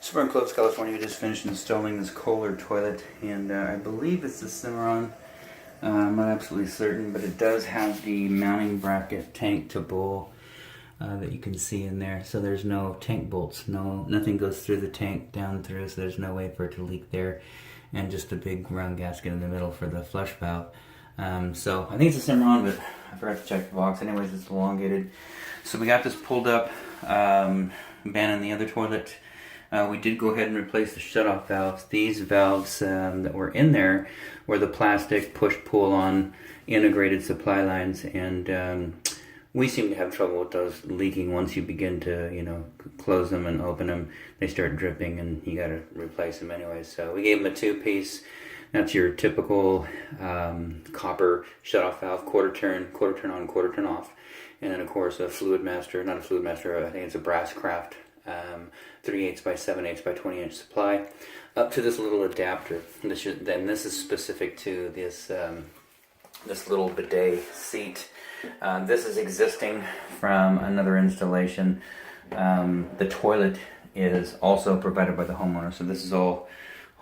So we're in Clovis, California. We just finished installing this Kohler toilet, and I believe it's the Cimarron. I'm not absolutely certain, but it does have the mounting bracket tank to bowl that you can see in there. So there's no tank bolts, nothing goes through the tank down through, so there's no way for it to leak there, and just a big round gasket in the middle for the flush valve. So I think it's a Cimarron, but I forgot to check the box. Anyways, it's elongated. So we got this pulled up, banning the other toilet. We did go ahead and replace the shutoff valves. These valves that were in there were the plastic push-pull on integrated supply lines, and we seem to have trouble with those leaking. Once you begin to, close them and open them, they start dripping, and you got to replace them anyway. So we gave them a two-piece. That's your typical copper shutoff valve, quarter turn on, quarter turn off, and then of course a fluid master, not a fluid master, I think it's a brass craft. 3/8 by 7/8 by 20-inch supply up to this little adapter. This is specific to this this little bidet seat. This is existing from another installation. The toilet is also provided by the homeowner, so this is all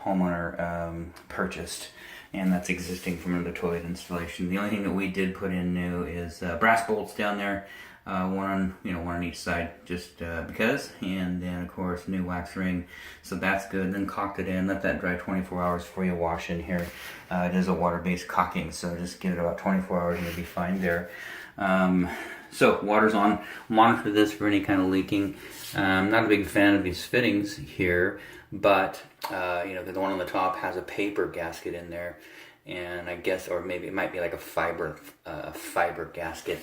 homeowner purchased, and that's existing from another toilet installation. The only thing that we did put in new is brass bolts down there. One on each side, just because, and then of course new wax ring, so that's good. Then caulked it in, let that dry 24 hours before you wash in here. It is a water-based caulking, so just give it about 24 hours and you'll be fine there. So water's on. Monitor this for any kind of leaking. I'm not a big fan of these fittings here, but the one on the top has a paper gasket in there, and I guess, or maybe it might be like a fiber gasket.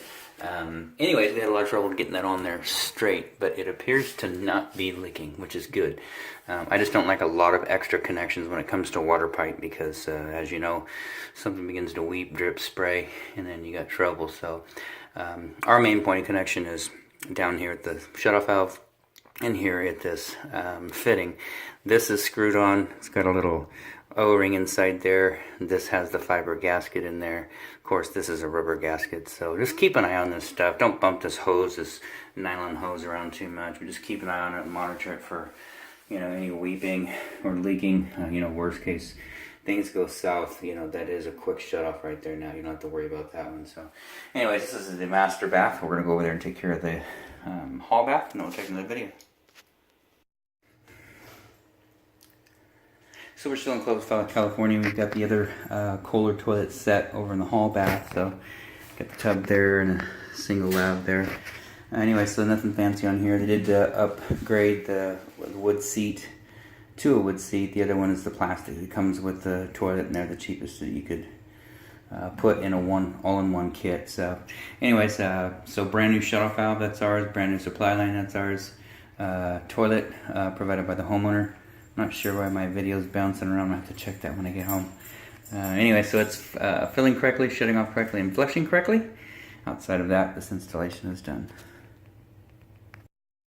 Anyways, we had a lot of trouble getting that on there straight, but it appears to not be leaking, which is good. I just don't like a lot of extra connections when it comes to water pipe, because as you know, something begins to weep, drip, spray, and then you got trouble. So our main point of connection is down here at the shutoff valve, and here at this fitting. This is screwed on. It's got a little O-ring inside there. This has the fiber gasket in there. Of course, this is a rubber gasket, so just keep an eye on this stuff. Don't bump this nylon hose around too much, but just keep an eye on it and monitor it for any weeping or leaking. Worst case, things go south, that is a quick shut off right there. Now you don't have to worry about that one. So anyways, this is the master bath. We're gonna go over there and take care of the hall bath, and then we'll check another video. So we're still in Clovis, California. We've got the other Kohler toilet set over in the hall bath. So got the tub there and a single lab there. Anyway, so nothing fancy on here. They did upgrade the wood seat to a wood seat. The other one is the plastic. It comes with the toilet, and they're the cheapest that you could put in a all-in-one kit. So anyways, so brand new shutoff valve, that's ours. Brand new supply line, that's ours. Toilet provided by the homeowner. Not sure why my video's bouncing around. I have to check that when I get home. Anyway, so it's filling correctly, shutting off correctly, and flushing correctly. Outside of that, this installation is done.